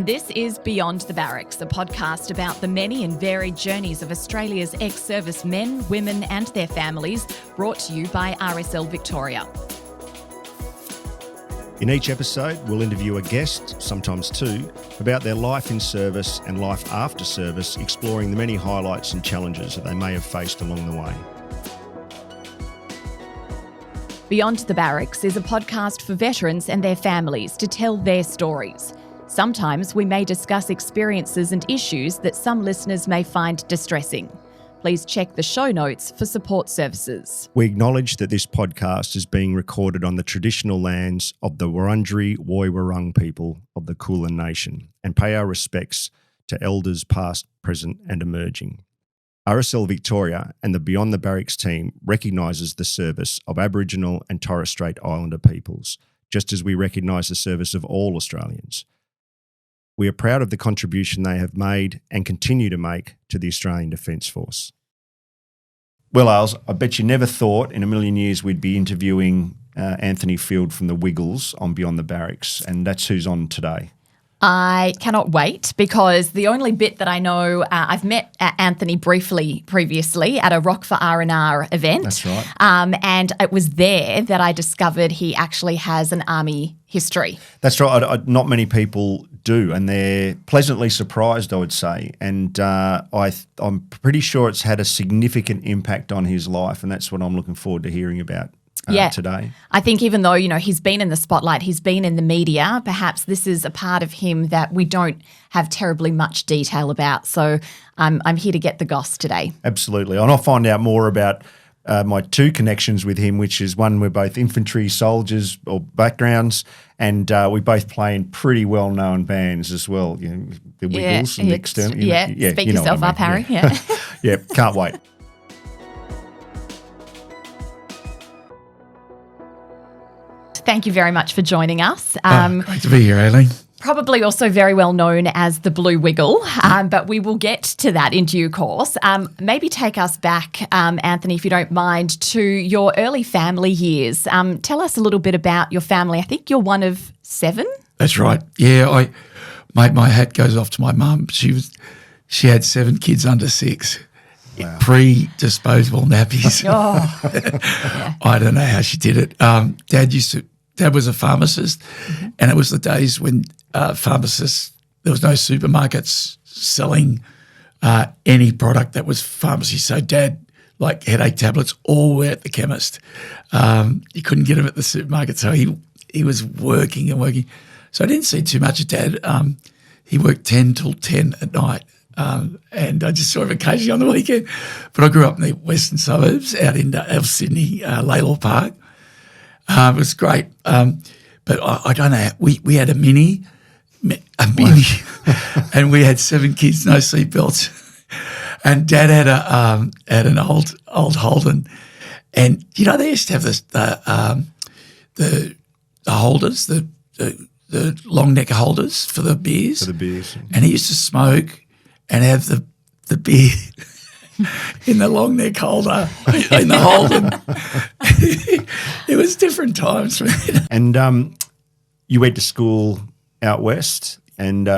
This is Beyond the Barracks, a podcast about the many and varied journeys of Australia's ex-service men, women and their families, brought to you by RSL Victoria. In each episode, we'll interview a guest, sometimes two, about their life in service and life after service, exploring the many highlights and challenges that they may have faced along the way. Beyond the Barracks is a podcast for veterans and their families to tell their stories. Sometimes we may discuss experiences and issues that some listeners may find distressing. Please check the show notes for support services. We acknowledge that this podcast is being recorded on the traditional lands of the Wurundjeri Woi-wurrung people of the Kulin Nation and pay our respects to elders past, present and emerging. RSL Victoria and the Beyond the Barracks team recognises the service of Aboriginal and Torres Strait Islander peoples, just as we recognise the service of all Australians. We are proud of the contribution they have made and continue to make to the Australian Defence Force. Well, Ailes, I bet you never thought in a million years we'd be interviewing Anthony Field from the Wiggles on Beyond the Barracks, and that's who's on today. I cannot wait because the only bit that I know, I've met Anthony briefly previously at a Rock for R&R event. That's right. And it was there that I discovered he actually has an Army history. That's right. Not many people do, and they're pleasantly surprised, I would say. And I'm pretty sure it's had a significant impact on his life, and that's what I'm looking forward to hearing about. Today. I think even though, he's been in the spotlight, he's been in the media, perhaps this is a part of him that we don't have terribly much detail about. So I'm here to get the goss today. Absolutely. And I'll find out more about my two connections with him, which is one, we're both infantry soldiers or backgrounds, and we both play in pretty well-known bands as well. The Wiggles and the External. Speak yourself up, Harry. Yeah. Yeah, can't wait. Thank you very much for joining us. Great to be here, Aileen. Probably also very well known as the Blue Wiggle, but we will get to that in due course. Maybe take us back, Anthony, if you don't mind, to your early family years. Tell us a little bit about your family. I think you're one of 7? That's right. Yeah, my hat goes off to my mum. She had 7 kids under 6. Wow. Pre-disposable nappies. I don't know how she did it. Dad was a pharmacist, and it was the days when pharmacists, there was no supermarkets selling any product that was pharmacy. So Dad, like headache tablets, all were at the chemist. You couldn't get them at the supermarket, so he was working and working. So I didn't see too much of Dad. He worked 10 till 10 at night. And I just saw him occasionally on the weekend. But I grew up in the western suburbs out in Sydney, Laylaw Park. It was great. But I don't know. We had a mini, and we had 7 kids, no seatbelts. And Dad had an old Holden. And, they used to have the holders, the long neck holders for the beers. For the beers. And he used to smoke and have the beer in the long neck holder in the Holden. It was different times. And you went to school out west, and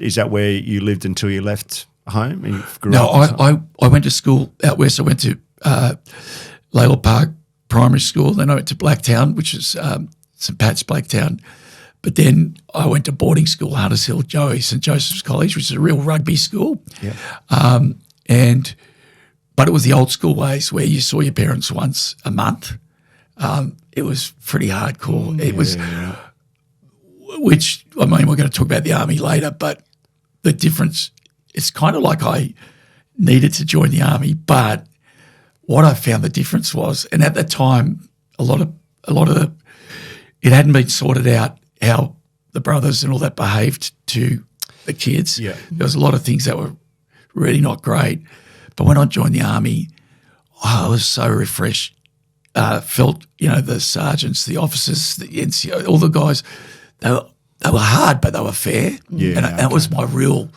is that where you lived until you left home? And you grew up? I went to school out west. I went to Laylaw Park Primary School. Then I went to Blacktown, which is St Pat's Blacktown. But then I went to boarding school, Hunters Hill, St Joseph's College, which is a real rugby school. Yeah. But it was the old school ways where you saw your parents once a month. It was pretty hardcore. Which, we're going to talk about the Army later, but the difference, it's kind of like I needed to join the Army, but what I found the difference was, and at the time, a lot of it hadn't been sorted out how the brothers and all that behaved to the kids. Yeah. There was a lot of things that were really not great. But when I joined the Army, I was so refreshed. Felt, the sergeants, the officers, the NCO, all the guys, they were hard, but they were fair. Yeah, and that was my real,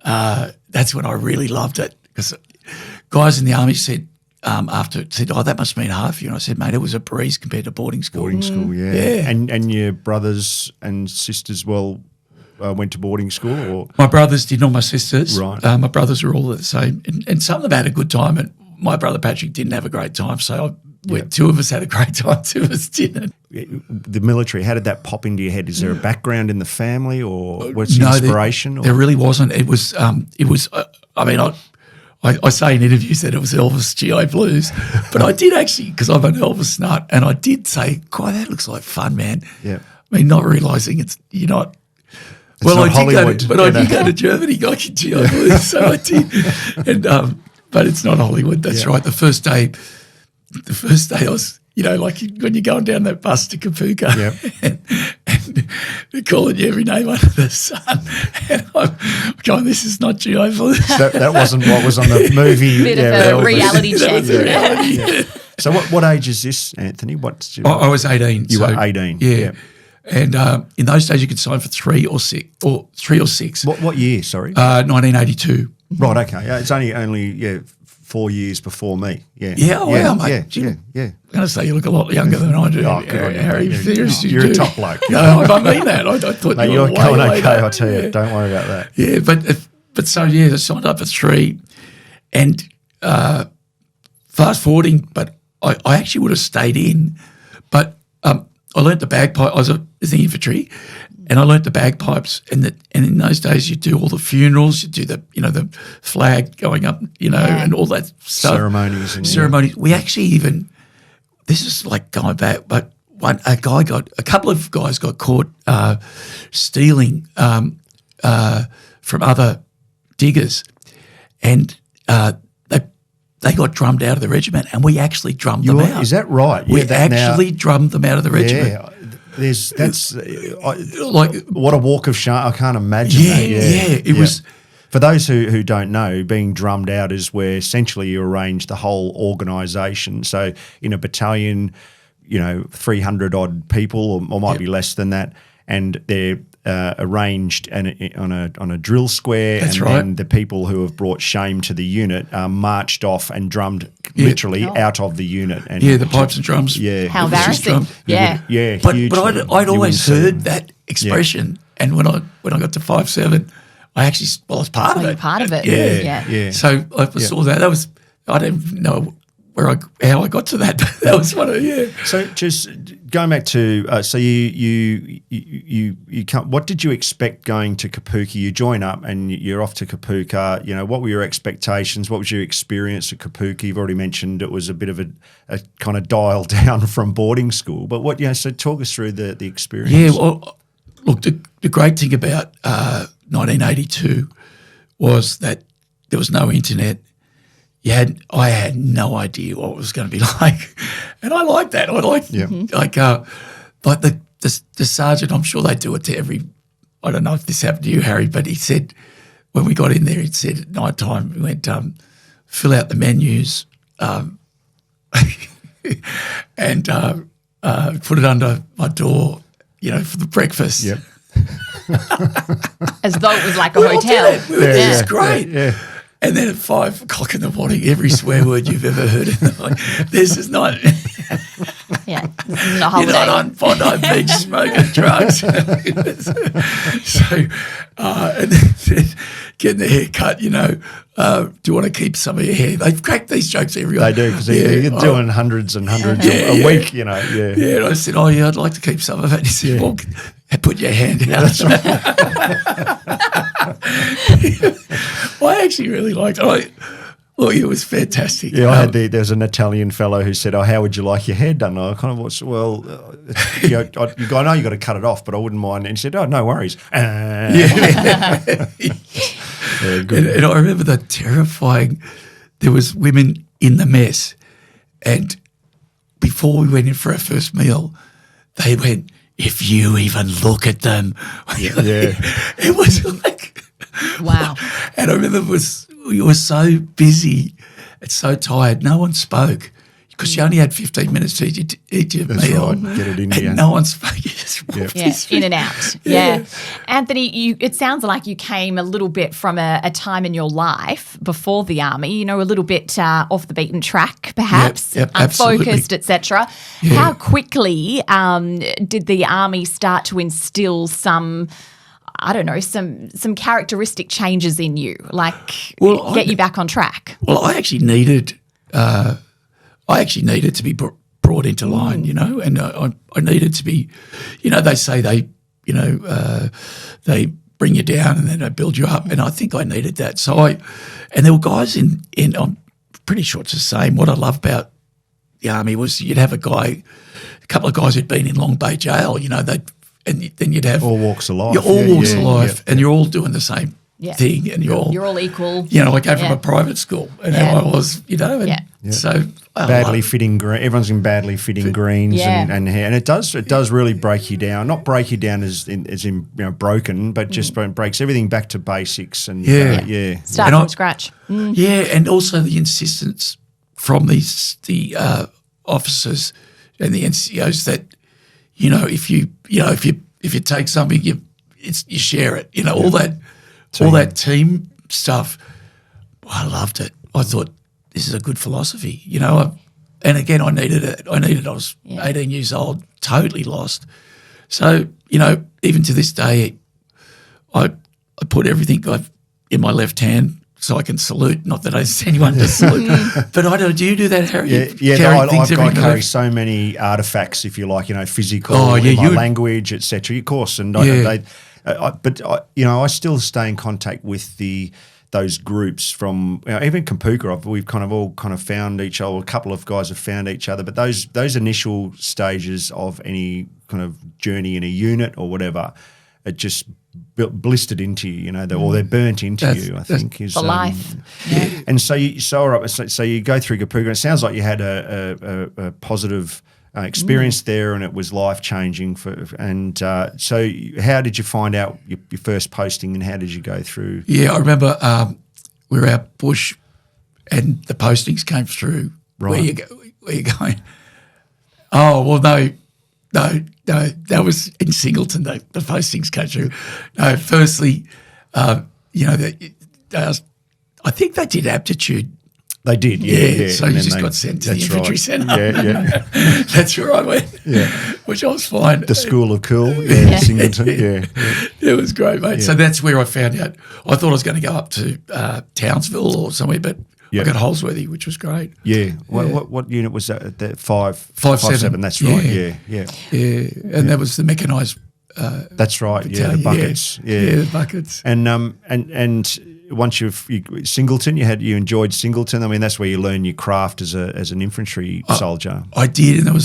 that's when I really loved it. Because guys in the Army said, after it said, that must mean hard for you. And I said, mate, it was a breeze compared to boarding school. Boarding school, yeah. And your brothers and sisters, well, went to boarding school? Or My brothers did, not my sisters. Right. My brothers were all the same. And some of them had a good time, and my brother Patrick didn't have a great time. So two of us had a great time, two of us didn't. the military, how did that pop into your head? Is there a background in the family, or what's the inspiration? There really wasn't. It was, I mean, I say in interviews that it was Elvis GI Blues, but I did actually, because I'm an Elvis nut, and I did say, "God, that looks like fun, man." Yeah. I mean, not realising you're not. It's not Hollywood, I did go to Germany, like in GI Blues, so I did. And but it's not Hollywood. That's right. The first day I was, like when you're going down that bus to Kapuka, and they're calling you every name under the sun, and I'm going, this is not GI Blues. That wasn't what was on the movie. Bit of a reality check. Reality. So what age is this, Anthony? I was 18. You were 18. Yeah. And in those days, you could sign for 3 or 6. What year? Sorry, 1982. Right. Okay. It's only 4 years before me. Yeah. Yeah. Wow, mate. Yeah. I'm going to say you look a lot younger than I do. Oh, good on you. Harry, seriously, you're you a do. top bloke. No, I mean that. I thought Mate, you were you're going way okay. later. I'll tell you. Don't worry about that. Yeah, but so I signed up for 3, and fast forwarding. But I actually would have stayed in, but I learnt the bagpipe. I was in the infantry, and I learnt the bagpipes. And in those days, you do all the funerals, you do the flag going up, and all that stuff. Ceremonies. We actually even, this is like going back, but a couple of guys got caught stealing from other diggers, and they got drummed out of the regiment, and we actually drummed them out. Is that right? We drummed them out of the regiment. Yeah, that's like what a walk of shame. I can't imagine that. Yeah, it was. For those who don't know, being drummed out is where essentially you arrange the whole organisation. So in a battalion, 300 odd people, or might be less than that, and they're arranged on a drill square. That's and right. then the people who have brought shame to the unit are marched off and drummed literally out of the unit. And the pipes and drums. Yeah. How embarrassing. Yeah. Yeah. But I'd always heard that expression, and when I got to 5-7, I actually was part of it. Part of it. Yeah. So I saw that. That was, I don't know how I got to that, but that was one of So just going back to so you come, what did you expect going to Kapuka? You join up and you're off to Kapuka. What were your expectations? What was your experience at Kapuka? You've already mentioned it was a bit of a kind of dial down from boarding school, but so talk us through the experience. Yeah, well, look, the great thing about 1982 was that there was no internet. I had no idea what it was going to be like, and I like that. I like the sergeant. I'm sure they do it to every. I don't know if this happened to you, Harry, but he said when we got in there, he said at night time we went fill out the menus, and put it under my door, for the breakfast. Yep. As though it was like a hotel. It's great. Yeah. And then at 5 o'clock in the morning, every swear word you've ever heard in the morning, this is not. Yeah, this is not a holiday. You're not on Bondi Beach smoking drugs. So, and then getting the hair cut, do you want to keep some of your hair? They've cracked these jokes everywhere. They do, because you're doing hundreds and hundreds a week, Yeah, and I said, I'd like to keep some of it. He said, well, put your hand out. That's right. I actually really liked it. It was fantastic. Yeah, there was an Italian fellow who said, how would you like your hair done? I kind of was, I know you got to cut it off, but I wouldn't mind. And he said, no worries. Yeah, good. And I remember the terrifying, there was women in the mess, and before we went in for our first meal, they went, if you even look at them. It was like, wow. And I remember we were so busy and so tired, no one spoke because you only had 15 minutes to eat your That's meal. Right. Get it in and here. no one spoke. You just walked in and out. Yeah. Anthony, it sounds like you came a little bit from a time in your life before the army, a little bit off the beaten track, perhaps, unfocused, etc. Yeah. How quickly did the army start to instill some I don't know, some characteristic changes in you, like get you back on track? Well, I actually needed to be brought into line, you know, and I needed to be, you know, they say they bring you down and then they build you up, and I think I needed that. So and there were guys in I'm pretty sure it's the same. What I love about the army was you'd have a couple of guys who'd been in Long Bay Jail, you know, and then you'd have all walks of life. All walks of life, and you're all doing the same thing, and you're all equal. You know, I came from a private school, and how I was, you know, and so badly fitting green. Everyone's in badly fitting greens and hair, and it does really break you down. Not break you down as in you know, broken, but just breaks everything back to basics and start from scratch. Yeah, and also the insistence from the officers and the NCOs that, you know, if you take something, you share it. You know, all that team stuff. I loved it. I thought this is a good philosophy. You know, and again, I needed it. I was 18 years old, totally lost. So, you know, even to this day, I put everything in my left hand so I can salute. Not that I ask anyone to salute, but I don't. Do you do that, Harry? I carry so many artifacts, if you like, you know, physical, my language, etc. Of course, and you know, I still stay in contact with those groups from, you know, even Kampuka. We've all found each other. A couple of guys have found each other, but those initial stages of any kind of journey in a unit or whatever, it just blistered into you, you know, or they're burnt into you. I think is for life. And so you go through Kampuka. And it sounds like you had a positive experience there, and it was life changing. So how did you find out your first posting, and how did you go through? Yeah, I remember we were out bush, and the postings came through. Right. Where you going? Oh well, no, that was in Singleton. The postings came through. No, firstly, you know, I think they did aptitude. They did, yeah. So you just got sent to the infantry centre. Yeah. That's where I went. Yeah, which I was fine. The School of Cool, Singleton. It was great, mate. Yeah. So that's where I found out. I thought I was going to go up to Townsville or somewhere, but I got Holsworthy, which was great. Yeah. What unit was that? 5-7. That's right. Yeah. And that was the mechanised. That's right. battalion. The buckets. Yeah, the buckets. And once Singleton, you enjoyed Singleton. I mean, that's where you learn your craft as an infantry soldier. I did, and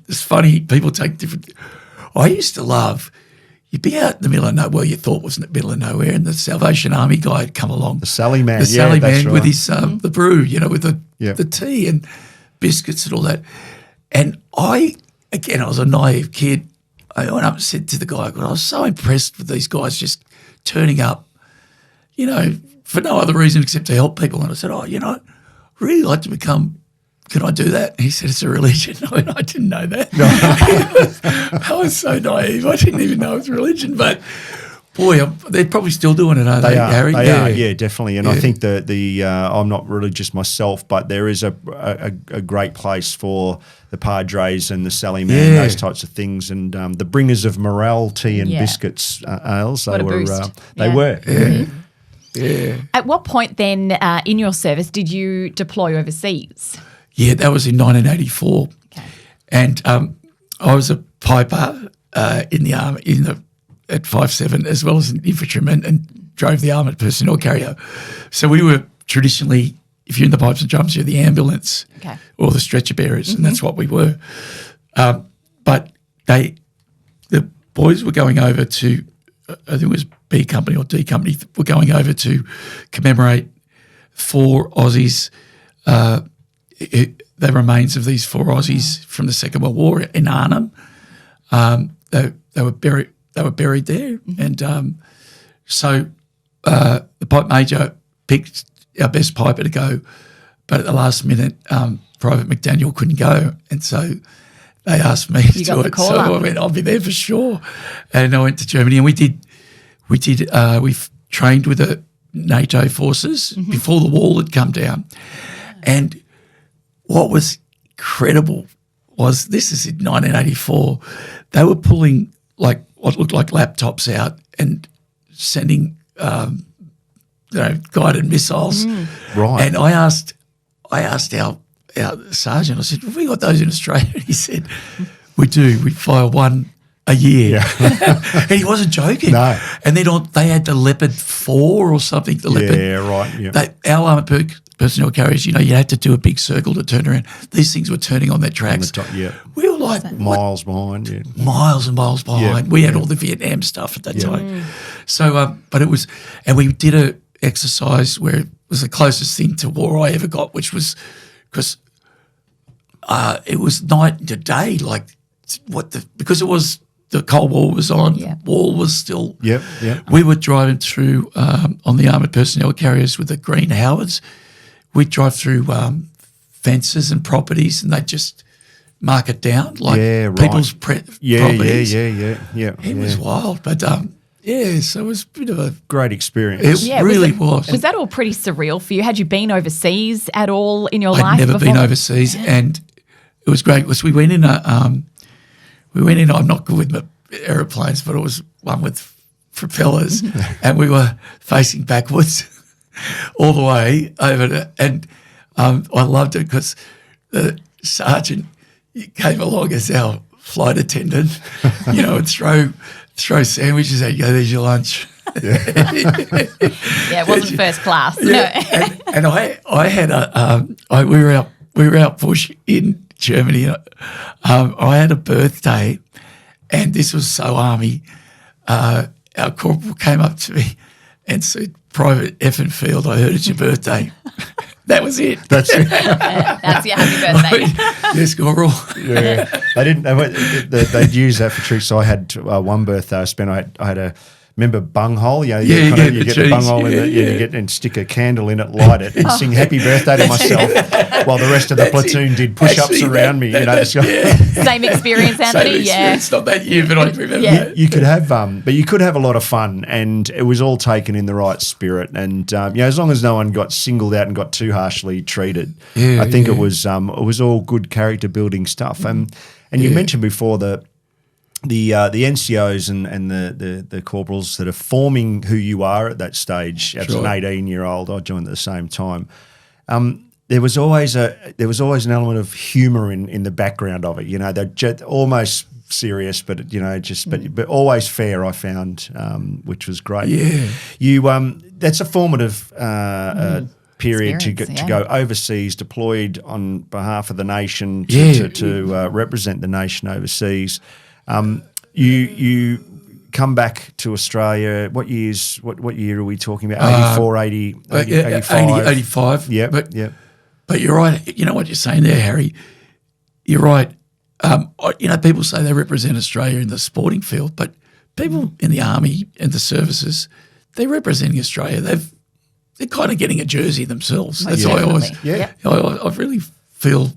it's funny, people take different. I used to love. You'd be out in the middle of nowhere, you thought was in the middle of nowhere, and the Salvation Army guy had come along. The Sally Man. The Sally Man with his the brew, you know, with the tea and biscuits and all that. And I was a naive kid. I went up and said to the guy, I was so impressed with these guys just turning up, you know, for no other reason except to help people. And I said, you know, I'd really like to become, can I do that? And he said, it's a religion. I didn't know that. No. I was so naive. I didn't even know it was a religion. But, boy, they're probably still doing it, aren't they, Harry? They are, yeah, definitely. And I think I'm not religious myself, but there is a great place for the Padres and the Sally Man, those types of things, and the bringers of morale, tea and biscuits, ales. What a boost. They were. Yeah. At what point then in your service did you deploy overseas? Yeah, that was in 1984. Okay. And I was a piper in the army at 5-7, as well as an infantryman, and drove the armoured personnel carrier. So we were traditionally, if you're in the pipes and drums, you're the ambulance or the stretcher bearers, and that's what we were. But the boys were going over to, I think it was B Company or D Company, were going over to commemorate 4 Aussies, the remains of these 4 Aussies from the Second World War in Arnhem. They were buried there, and so the pipe major picked our best piper to go, but at the last minute, Private McDaniel couldn't go, and so they asked me to do it. So I went, I'll be there for sure, and I went to Germany, and we trained with the NATO forces before the wall had come down, and what was incredible was, this is in 1984, they were pulling like what looked like laptops out and sending guided missiles. Right. And I asked our sergeant, I said, have we got those in Australia? And he said, we do. We fire one a year. Yeah. And he wasn't joking. No. And then they had the Leopard 4 or something. The Leopard. Yeah, right. Yeah. Our armoured personnel carriers, you had to do a big circle to turn around. These things were turning on their tracks. We were like miles behind. Yeah. Miles and miles behind. Yeah. We had all the Vietnam stuff at that time. So, but it was, and we did a exercise where it was the closest thing to war I ever got, which was because it was night and day, because it was the Cold War was on, war was still. Yep. We were driving through on the armoured personnel carriers with the green Howards. We'd drive through fences and properties, and they'd just mark it down people's properties. Yeah. It was wild, but so it was a bit of a great experience. It really was. Was that all pretty surreal for you? Had you been overseas at all in your life? I'd never before? Been overseas, and it was great. We went in I'm not good with aeroplanes, but it was one with propellers, and we were facing backwards all the way over, and I loved it because the sergeant came along as our flight attendant, and throw sandwiches at you. Go, there's your lunch. It wasn't first class. Yeah. No. and I had we were out bush in Germany. I had a birthday, and this was so army. Our corporal came up to me and said, "Private Effenfield, I heard it's your birthday." That was it. That's it. That's your happy birthday. Yes, Corporal. Yeah, they'd use that for tricks. So I had one birthday I spent. I had a. Remember bunghole? You get the bunghole in you get and stick a candle in it, light it, and sing "Happy Birthday" to myself, while the rest of the platoon did push-ups around me. Same experience, Anthony. It's not that year, but I remember. Yeah. You could have, but you could have a lot of fun, and it was all taken in the right spirit. And as long as no one got singled out and got too harshly treated, I think it was all good character building stuff. And you mentioned before the NCOs and the corporals that are forming who you are at that stage. As an 18-year-old, I joined at the same time. There was always an element of humour in the background of it. They're almost serious, but but always fair. I found, which was great. Yeah, you that's a formative period to go overseas, deployed on behalf of the nation to represent the nation overseas. You come back to Australia. What year are we talking about? 84, 80, 85? 85. Yeah. But you're right. You know what you're saying there, Harry? You're right. People say they represent Australia in the sporting field, but people in the army and the services, they're representing Australia. They're kind of getting a jersey themselves. That's why I really feel.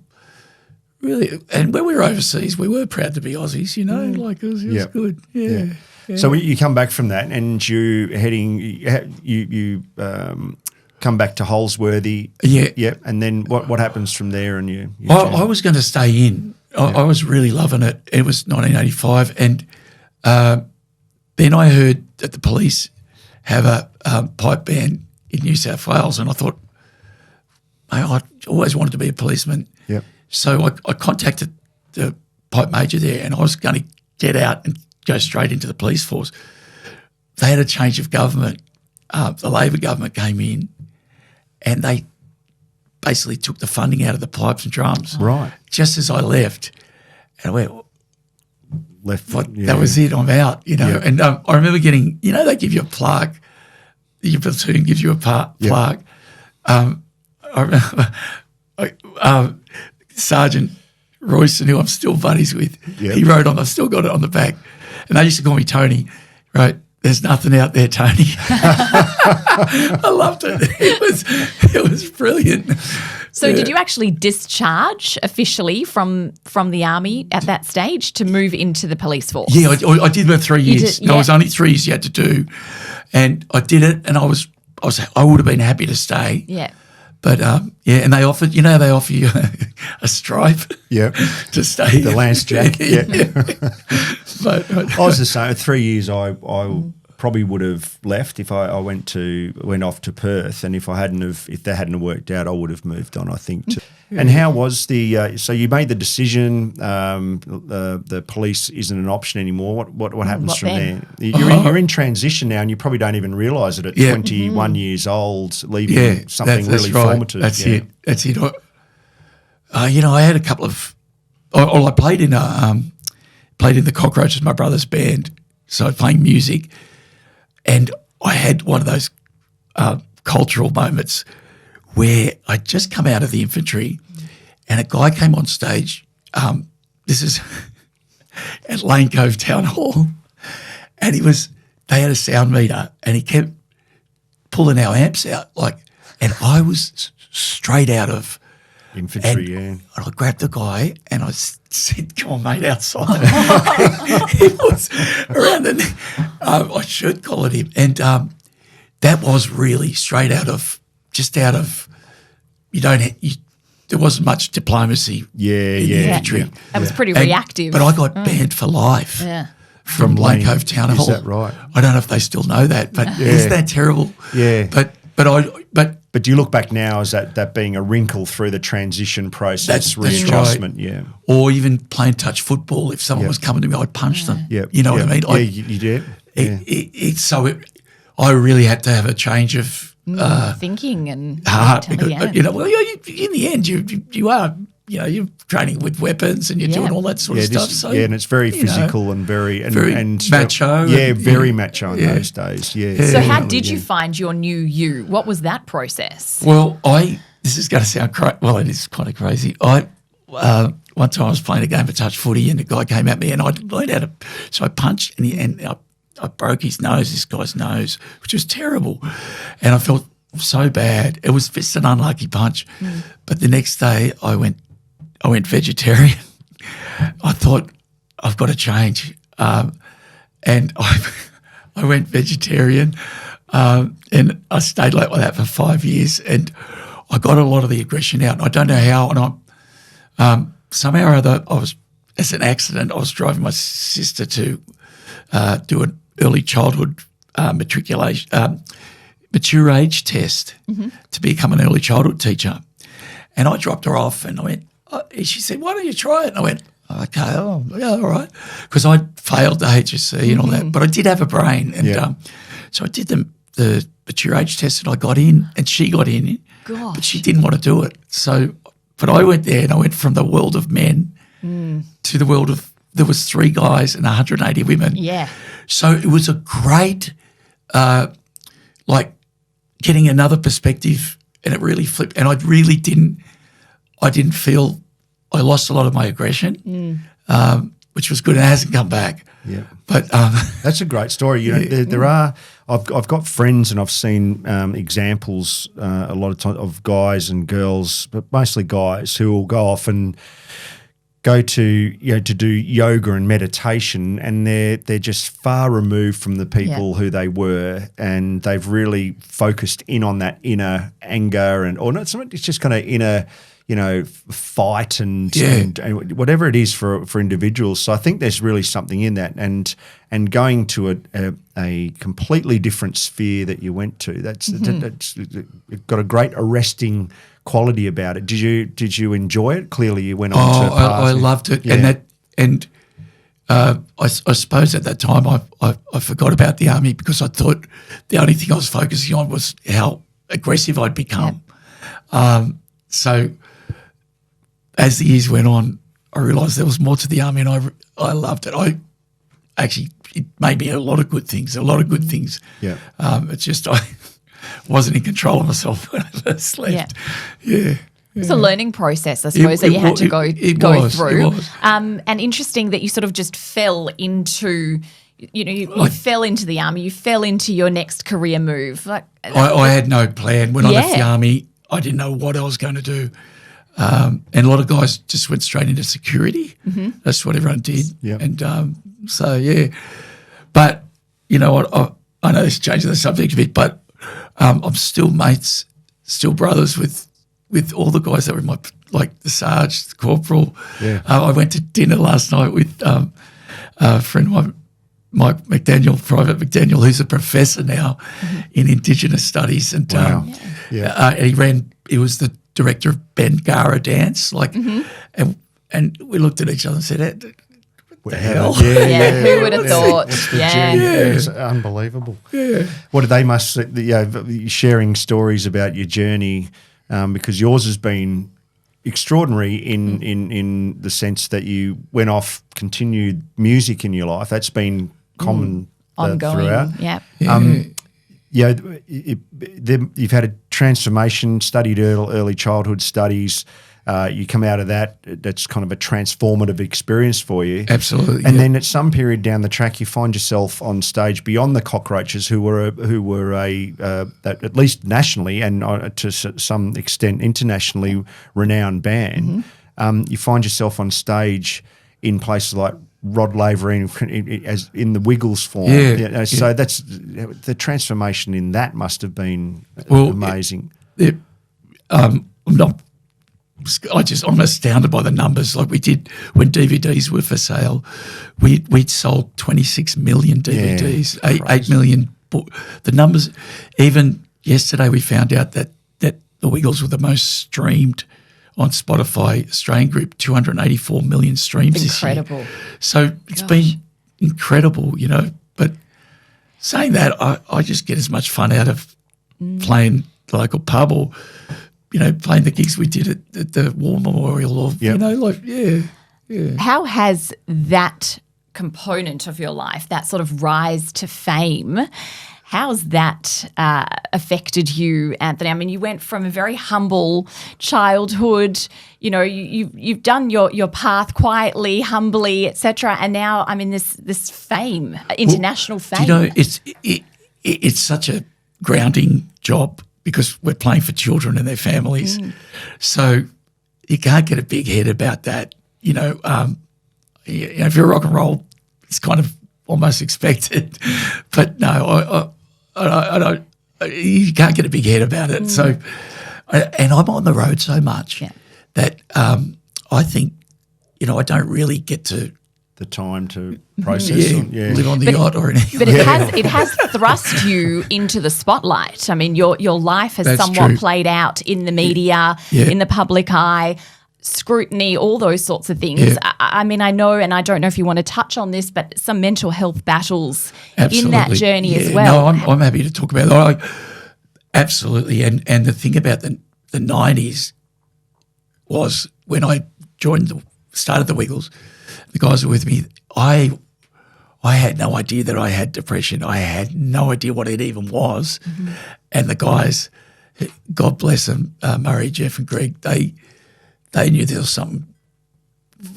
Really, and when we were overseas, we were proud to be Aussies, it was good. Yeah. So you come back from that, and you come back to Holsworthy. Yeah. And then what happens from there? And I was going to stay in. I was really loving it. It was 1985, and then I heard that the police have a pipe band in New South Wales, and I thought, I always wanted to be a policeman. Yep. So I contacted the pipe major there, and I was going to get out and go straight into the police force. They had a change of government. The Labor government came in, and they basically took the funding out of the pipes and drums. Right. Just as I left. And I went, that was it, I'm out, Yeah. And I remember getting, they give you a plaque. Your platoon gives you a plaque. I remember Sergeant Royston, who I'm still buddies with, he wrote on, I've still got it on the back, and they used to call me Tony, right? There's nothing out there, Tony. I loved it. It was brilliant. So did you actually discharge officially from the army at that stage to move into the police force? Yeah, I did about 3 years. Did, yeah. It was only 3 years you had to do, and I did it, and I would have been happy to stay. Yeah. But and they offer you a stripe, to stay. The Lance Jack, But I was the same. 3 years, I probably would have left if I went off to Perth, and if they hadn't worked out, I would have moved on, I think. And how was so you made the decision? The police isn't an option anymore. What happens from there? You're in transition now, and you probably don't even realise it at 21 years old, leaving something really right. formative. That's it. That's it. I had a couple of. I played in the Cockroaches, my brother's band, so playing music, and I had one of those cultural moments where I'd just come out of the infantry and a guy came on stage. This is at Lane Cove Town Hall, and they had a sound meter, and he kept pulling our amps out, and I was straight out of infantry, and I grabbed the guy and I said, "Come on, mate, outside." It was around the neck. I shirt collared him, and that was really straight out of. There wasn't much diplomacy. In the infantry. That was pretty reactive. But I got banned for life. From Lane Cove Town Hall. Is that right? I don't know if they still know that, but isn't that terrible? Yeah. But you look back now as that being a wrinkle through the transition process, readjustment, right. Or even playing touch football. If someone was coming to me, I'd punch them. You know what I mean? You did. I really had to have a change of thinking and heart because in the end you are you're training with weapons and you're doing all that sort of stuff. So and it's very physical and very macho. Very macho in those days. So how did you find your new you? What was that process? Well, this is going to sound it is kind of crazy. One time I was playing a game of touch footy and a guy came at me and I learned how to. So I punched and I broke this guy's nose, which was terrible, and I felt so bad. It was just an unlucky punch. But the next day I went vegetarian. I thought I've got to change, and I went vegetarian, and I stayed like that for 5 years, and I got a lot of the aggression out. And I don't know how, and somehow or other as an accident, I was driving my sister to do an early childhood mature age test to become an early childhood teacher. And I dropped her off and I went, she said, "Why don't you try it?" And I went, "Okay, all right." Because I failed the HSC and all that, but I did have a brain. And so I did the mature age test and I got in and she got in, but she didn't want to do it. So, but I went there and I went from the world of men to the world of, there was 3 guys and 180 women. Yeah. So it was a great, getting another perspective, and it really flipped. And I didn't feel, I lost a lot of my aggression, which was good, and it hasn't come back. Yeah, but that's a great story. There are. I've got friends, and I've seen examples a lot of times of guys and girls, but mostly guys who will go off and go to to do yoga and meditation, and they're just far removed from the people who they were, and they've really focused in on that inner anger it's just kind of inner fight and whatever it is for individuals. So I think there's really something in that, and going to a completely different sphere that you went to. That's got a great arresting quality about it. Did you enjoy it? Clearly, you went on to. I loved it, and I suppose at that time I forgot about the army because I thought the only thing I was focusing on was how aggressive I'd become. So as the years went on, I realised there was more to the army, and I loved it. It made me a lot of good things. Yeah. It's just I wasn't in control of myself when I first left. Yeah. It's a learning process, I suppose, that you had to go through. It was. And interesting that you sort of just fell into, you fell into the army, you fell into your next career move. I had no plan. When I left the army, I didn't know what I was going to do. And a lot of guys just went straight into security. That's what everyone did. Yep. And but, I know this changes the subject a bit, but I'm still mates, still brothers with with all the guys that were in my, like the Sarge, the Corporal. Yeah. I went to dinner last night with a friend of mine, Mike McDaniel, Private McDaniel, who's a professor now in Indigenous Studies. And Wow. and he was the director of Bengara Dance. Like, and we looked at each other and said, what the hell? Yeah, who would have thought? It's unbelievable. Yeah. What they must sharing stories about your journey, because yours has been extraordinary in the sense that you went off, continued music in your life. That's been common ongoing. throughout. Yeah. You've had a transformation, studied early childhood studies. You come out of that, that's kind of a transformative experience for you. Absolutely. And then at some period down the track, you find yourself on stage Beyond the Cockroaches, who were at least nationally and to some extent internationally renowned band. You find yourself on stage in places like Rod Laver as in the Wiggles form. So that's the transformation in that must have been amazing. I'm astounded by the numbers. Like we did when DVDs were for sale, we'd sold 26 million DVDs, 8 million. The numbers, even yesterday we found out that the Wiggles were the most streamed on Spotify Australian group, 284 million streams this year. Incredible. So it's been incredible, you know. But saying that, I just get as much fun out of playing the local pub or, you know, playing the gigs we did at the War Memorial or, you know, like, How has that component of your life, that sort of rise to fame, how's that affected you, Anthony? I mean, you went from a very humble childhood, you know, you've done your path quietly, humbly, etc., and now I'm in this fame, international fame. You know, it's such a grounding job because we're playing for children and their families. So you can't get a big head about that. You know, if you're rock and roll, it's kind of almost expected. But no, I don't. You can't get a big head about it. So, and I'm on the road so much that I think, you know, I don't really get to the time to process live on the yacht or anything. But it has thrust you into the spotlight. I mean, your life has somewhat played out in the media, in the public eye, scrutiny, all those sorts of things. I mean, I know, and I don't know if you want to touch on this, but some mental health battles in that journey as well. No, I'm happy to talk about that. Absolutely. And the thing about the 90s was when I started the Wiggles, the guys were with me, I had no idea that I had depression. I had no idea what it even was. And the guys, God bless them, Murray, Jeff and Greg, they knew there was something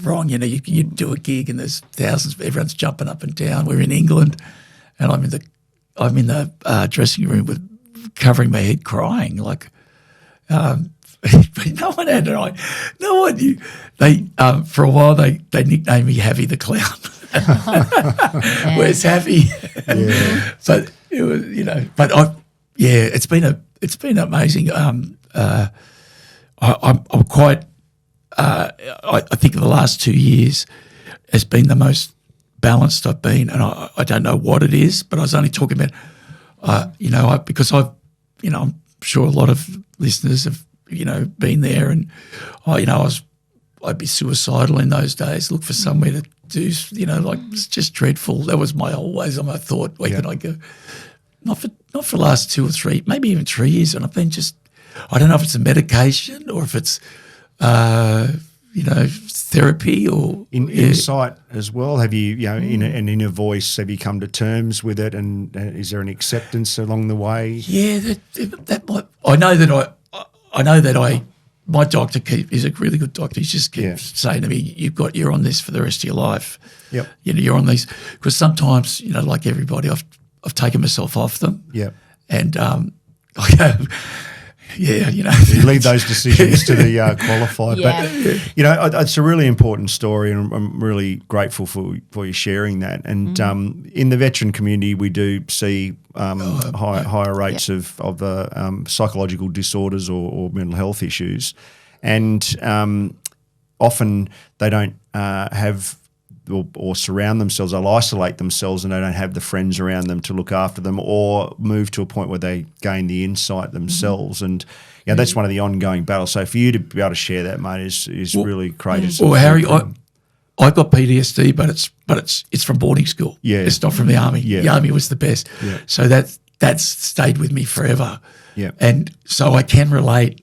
wrong. You know, you do a gig and there's thousands, everyone's jumping up and down. We're in England and I'm in the dressing room covering my head crying, like, but no one had an idea. No one knew. They for a while they nicknamed me Havy the Clown. Where's Havy? But it was, you know. But it's been amazing. I'm quite. I think the last 2 years has been the most balanced I've been, and I don't know what it is, but I was only talking about, because I'm sure a lot of listeners have, been there, and I'd be suicidal in those days, look for somewhere to do, it's just dreadful. That was always on my thought. Where can I go? Not for the last 2 or 3, maybe even 3 years, and I've been I don't know if it's a medication or if it's therapy or insight as well. Have you, in an inner voice, have you come to terms with it, and is there an acceptance along the way? Yeah, I know that my doctor is a really good doctor. He just keeps saying to me, "You're on this for the rest of your life." Yep. You're on these because sometimes, like everybody, I've taken myself off them. Yeah. And Yeah, you know. You leave those decisions to the qualified. Yeah. But, you know, it's a really important story, and I'm really grateful for you sharing that. And in the veteran community, we do see higher rates of psychological disorders or mental health issues. And often they don't have or surround themselves, they'll isolate themselves and they don't have the friends around them to look after them, or move to a point where they gain the insight themselves. And that's one of the ongoing battles. So for you to be able to share that, mate, is really courageous. Well, Harry, I got PTSD, but it's from boarding school. Yeah. It's not from the army. Yeah. The army was the best. Yeah. So that's stayed with me forever. Yeah. And so I can relate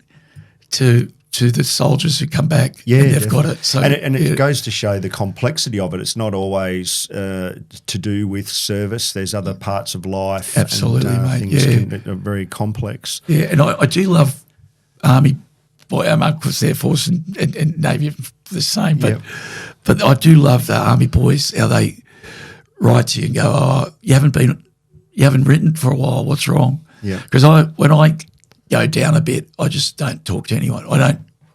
to the soldiers who come back and they've got it. So and it goes to show the complexity of it. It's not always to do with service. There's other parts of life. Absolutely, and, mate. things are very complex. Yeah, and I do love Army. Boy, I'm of course Air Force and Navy are the same, but I do love the Army boys, how they write to you and go, "Oh, you haven't written for a while. What's wrong?" Yeah. Because when I go down a bit, I just don't talk to anyone.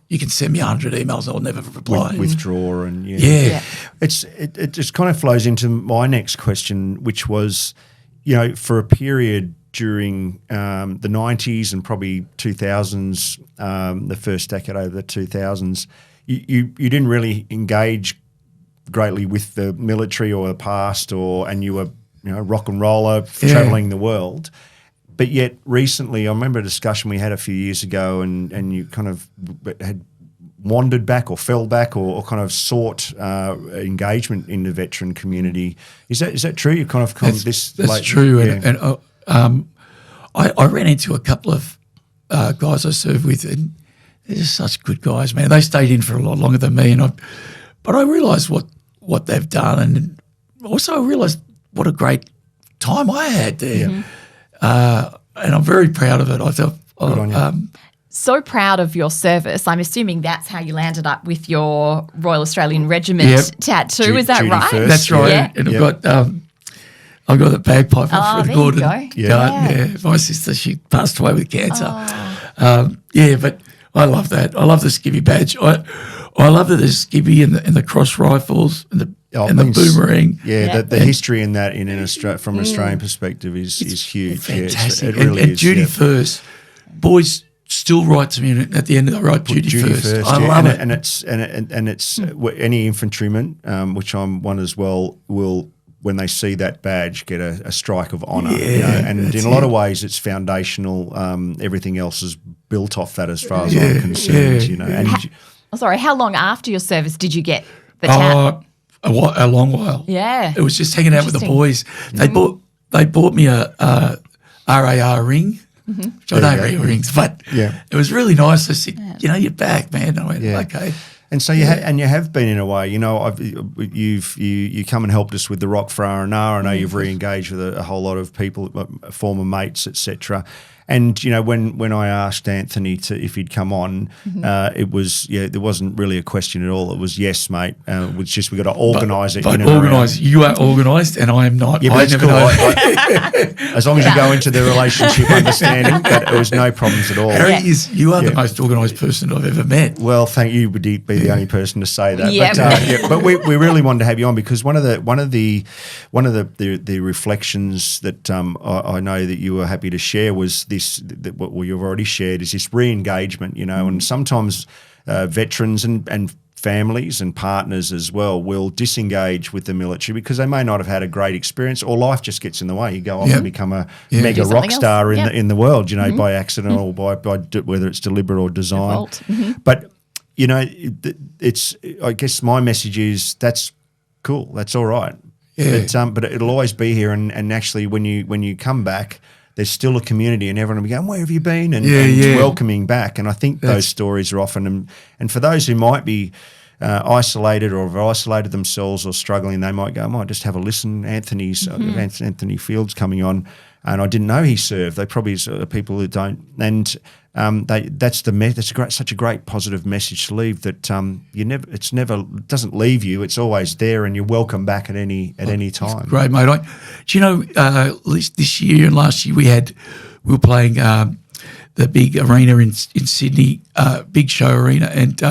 You can send me 100 emails, I'll never reply. Withdraw and yeah. It just kind of flows into my next question, which was, for a period during the 90s and probably 2000s, the first decade over the 2000s, you didn't really engage greatly with the military or the past, and you were rock and roller traveling the world. But yet recently, I remember a discussion we had a few years ago, and you kind of had wandered back or fell back or kind of sought engagement in the veteran community. Is that true? You kind of come That's true. Yeah. And I ran into a couple of guys I served with, and they're just such good guys, man. They stayed in for a lot longer than me, but I realised what they've done, and also I realised what a great time I had there. Yeah. And I'm very proud of it. I thought, so proud of your service. I'm assuming that's how you landed up with your Royal Australian Regiment tattoo. Is that Judy right? first. That's right. Yeah. And I've got the bagpipe Oh, for the there Gordon. you go. Yeah. My sister, she passed away with cancer. But I love that. I love the skivvy badge. I love that there's skivvy and the cross rifles and the boomerang. Yeah, the history in that from an Australian perspective is huge. Fantastic. Yeah, it really and is. duty first. Boys still write to me at the end of the right, duty first. I love it. And it's any infantryman, which I'm one as well, will, when they see that badge, get a strike of honour. And in a lot of ways, it's foundational. Everything else is built off that, as far as I'm concerned. And Sorry, how long after your service did you get the tat? A long while. Yeah. It was just hanging out with the boys. They bought me a RAR ring, which I don't read rings, but it was really nice. I said, you're back, man. I went, okay. And so you have been in a way. You come and helped us with the Rock for R&R. I know you've re-engaged with a whole lot of people, former mates, etc. And when I asked Anthony if he'd come on, it was there wasn't really a question at all. It was yes, mate. It was just we got to organise it. But organise, you are organised, and I am not. Yeah, but that's cool. As long as you go into the relationship understanding that it was no problems at all. Harry, you are the most organised person I've ever met. Well, thank you. Would be the only person to say that. But we really wanted to have you on because one of the reflections that I know that you were happy to share was what you've already shared is this re-engagement, and sometimes veterans and families and partners as well will disengage with the military because they may not have had a great experience or life just gets in the way. You go off and become a mega rock star in the world, by accident or by whether it's deliberate or design. But it's I guess my message is that's cool, that's all right. But it'll always be here, and actually when you come back, there's still a community and everyone will be going, where have you been? And welcoming back. And I think those stories are often, and for those who might be isolated or have isolated themselves or struggling, they might go, I might just have a listen. Anthony Field's coming on, and I didn't know he served. They probably are people who don't. And such a great positive message to leave that it doesn't leave you. It's always there, and you're welcome back at any time. Great, mate. Do you know? At least this year and last year we were playing the big arena in Sydney, big show arena, and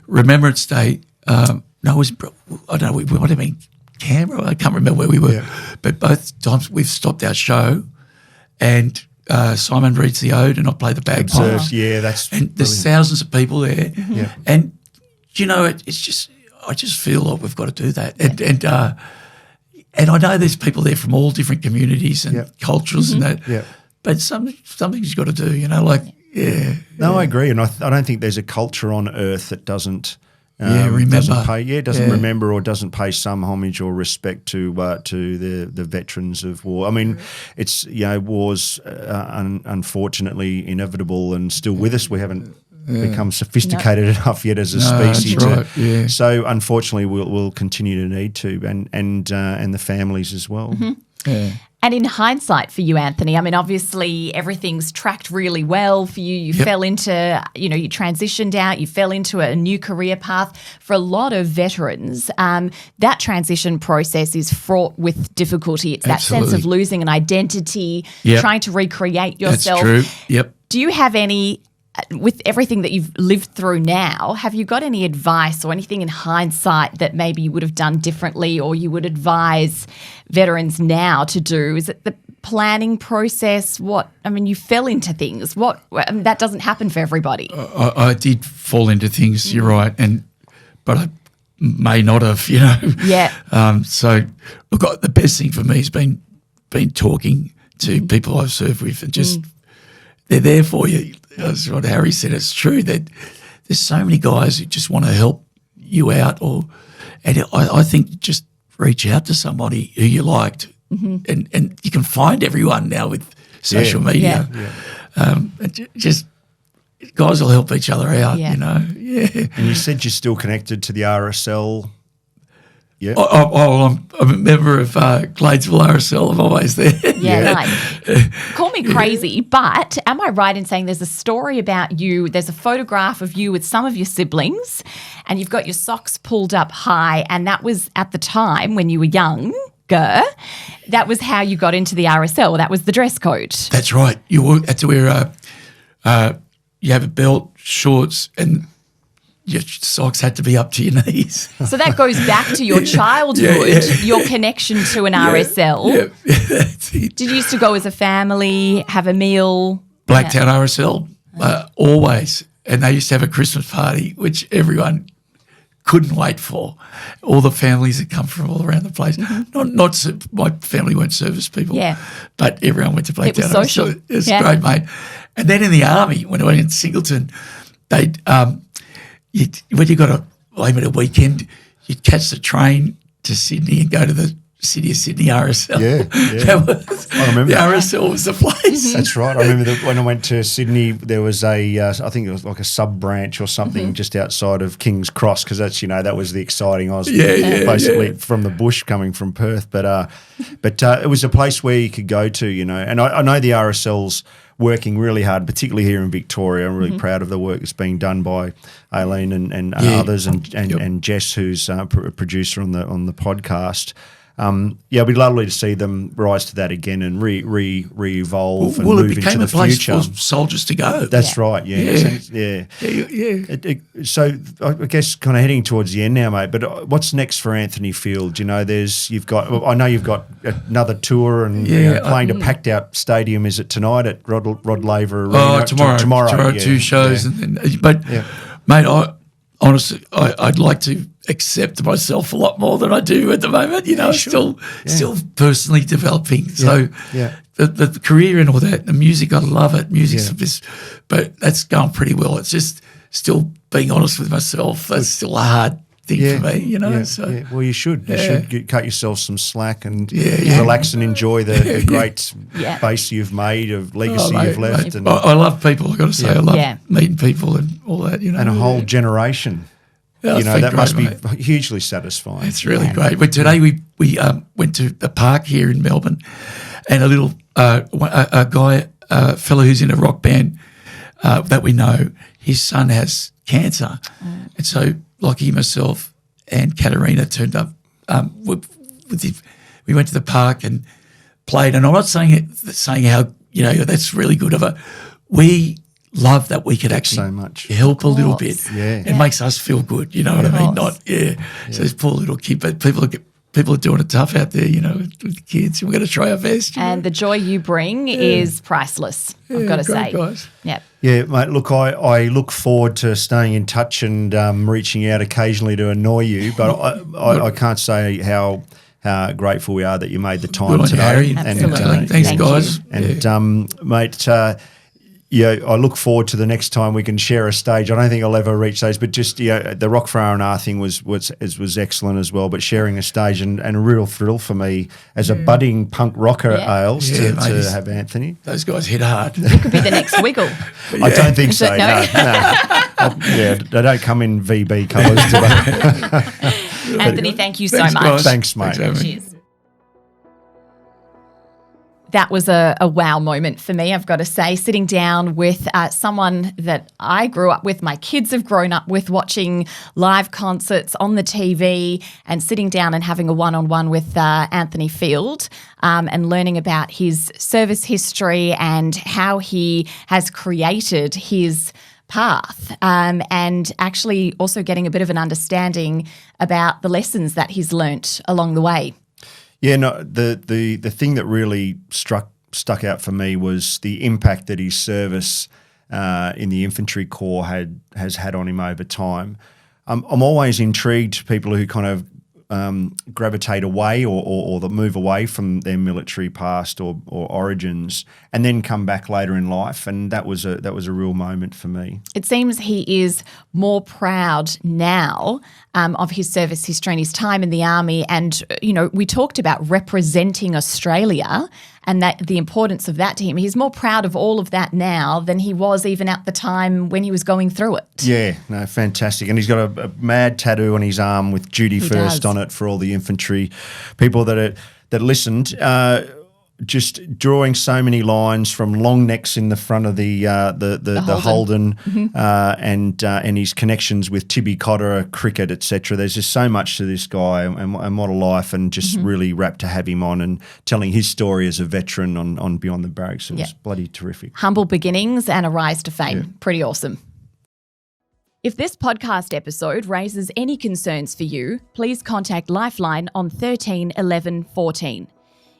Remembrance Day. No, it was, I don't know, we might have been Canberra. I can't remember where we were, but both times we've stopped our show, and Simon reads the ode, and I play the bagpipes. Yeah, that's and brilliant. there's thousands of people there, Yeah. and it's just, I just feel like we've got to do that, and I know there's people there from all different communities and cultures and that. Yeah. But something's got to do, No, I agree, and I don't think there's a culture on earth that doesn't remember. Doesn't remember or doesn't pay some homage or respect to the veterans of war. I mean, it's war's unfortunately inevitable and still with us. We haven't become sophisticated enough yet as a species. That's right. So unfortunately, we'll continue to need to, and the families as well. Mm-hmm. Yeah. And in hindsight for you, Anthony, I mean, obviously everything's tracked really well for you. You fell into, you transitioned out, you fell into a new career path. For a lot of veterans, that transition process is fraught with difficulty. It's that sense of losing an identity, trying to recreate yourself. That's true. Yep. Do you have any, with everything that you've lived through now, have you got any advice or anything in hindsight that maybe you would have done differently or you would advise veterans now to do? Is it the planning process? You fell into things. That doesn't happen for everybody. I did fall into things, you're right, but I may not have, Yeah. So, look, the best thing for me has been talking to people I've served with and just they're there for you. That's what Harry said. It's true that there's so many guys who just want to help you out, and I think just reach out to somebody who you liked, and you can find everyone now with social media. And just guys will help each other out. Yeah. And you said you're still connected to the RSL. Yeah. I'm a member of Gladesville RSL. I'm always there. Yeah, nice. Call me crazy, but am I right in saying there's a story about you, there's a photograph of you with some of your siblings and you've got your socks pulled up high, and that was at the time when you were younger. That was how you got into the RSL. That was the dress code. That's right. You had to wear you have a belt, shorts, and your socks had to be up to your knees. So that goes back to your childhood, your connection to an RSL. Yeah, that's it. Did you used to go as a family, have a meal? Blacktown RSL, always. And they used to have a Christmas party, which everyone couldn't wait for. All the families that come from all around the place. Not my family weren't service people, but everyone went to Blacktown. It was social. It was great, mate. And then in the army, when I went in Singleton, they'd when you got a weekend, you'd catch the train to Sydney and go to the City of Sydney RSL. I remember. The RSL was the place. That's right. I remember that when I went to Sydney, there was I think it was like a sub-branch or something just outside of King's Cross, because that's, that was the exciting. I was basically from the bush coming from Perth. But it was a place where you could go to, and I know the RSL's working really hard, particularly here in Victoria. I'm really proud of the work that's being done by Aileen and others, and Jess, who's a producer on the podcast. It'd be lovely to see them rise to that again and re-evolve and move into the future. Well, it became a place for soldiers to go. That's right, So I guess kind of heading towards the end now, mate, but what's next for Anthony Field? I know you've got another tour and playing a packed out stadium. Is it tonight at Rod Laver Arena? Tomorrow, 2 shows. Mate, honestly, I'd like to accept myself a lot more than I do at the moment. Still personally developing. So the career and all that, the music, I love it. Music's but that's going pretty well. It's just still being honest with myself. That's still a hard thing for me, So. Well, you should. You should cut yourself some slack and relax and enjoy the great base you've made, of legacy you've left. And I love people, I've got to say. I love meeting people and all that, And a whole generation. That must be hugely satisfying. It's really great. But today we went to the park here in Melbourne, and a little a fellow who's in a rock band that we know, his son has cancer. And so Lockie, myself and Katerina turned up we went to the park and played. And I'm not saying how, that's really good of her. we love that we could actually so much. help a little bit. Yeah. It makes us feel good, you know what I mean? So this poor little kid, but people are doing it tough out there, you know, with kids. We're going to try our best. And the joy you bring is priceless, I've got to say. Guys. Yeah. Yeah, mate, look, I look forward to staying in touch and reaching out occasionally to annoy you, but I can't say how grateful we are that you made the time Good today. Harry. Absolutely. Thanks, Thank guys. And mate, I look forward to the next time we can share a stage. I don't think I'll ever reach those, but just the Rock for R&R thing was excellent as well. But sharing a stage and a real thrill for me as a budding punk rocker, Ailes, to have Anthony. Those guys hit hard. You could be the next Wiggle. I don't think so. No? No. They don't come in VB colours today. Anthony, thank you so Thanks, much. guys. Thanks, mate. Thanks for having me. Cheers. That was a wow moment for me, I've got to say, sitting down with someone that I grew up with, my kids have grown up with, watching live concerts on the TV, and sitting down and having a one-on-one with Anthony Field and learning about his service history and how he has created his path, and actually also getting a bit of an understanding about the lessons that he's learnt along the way. Yeah, no, the thing that really stuck out for me was the impact that his service in the infantry corps has had on him over time. I'm always intrigued people who kind of gravitate away or that move away from their military past or origins and then come back later in life, and that was a real moment for me. It seems he is more proud now of his service history and his time in the army, and we talked about representing Australia and that the importance of that to him. He's more proud of all of that now than he was even at the time when he was going through it. Yeah, no, fantastic. And he's got a mad tattoo on his arm with Duty First on it for all the infantry people that listened. Just drawing so many lines from long necks in the front of the Holden, and his connections with Tibby Cotter, cricket, etc. There's just so much to this guy and what a life, and just really rapt to have him on and telling his story as a veteran on Beyond the Barracks. It was bloody terrific. Humble beginnings and a rise to fame. Yeah. Pretty awesome. If this podcast episode raises any concerns for you, please contact Lifeline on 13 11 14.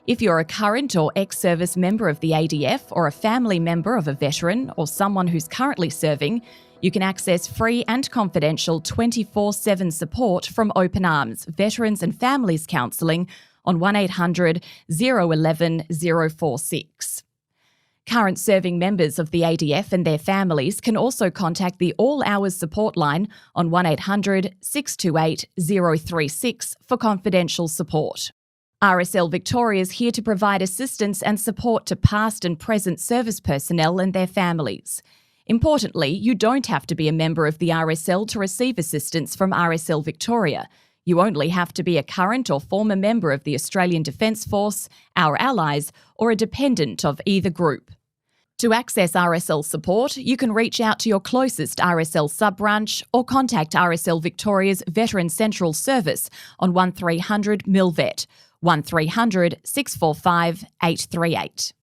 If you're a current or ex-service member of the ADF or a family member of a veteran or someone who's currently serving, you can access free and confidential 24/7 support from Open Arms, Veterans and Families Counselling on 1800 011 046. Current serving members of the ADF and their families can also contact the All Hours Support Line on 1800 628 036 for confidential support. RSL Victoria is here to provide assistance and support to past and present service personnel and their families. Importantly, you don't have to be a member of the RSL to receive assistance from RSL Victoria. You only have to be a current or former member of the Australian Defence Force, our allies, or a dependent of either group. To access RSL support, you can reach out to your closest RSL sub-branch or contact RSL Victoria's Veteran Central Service on 1300 MILVET, 1300 645 838.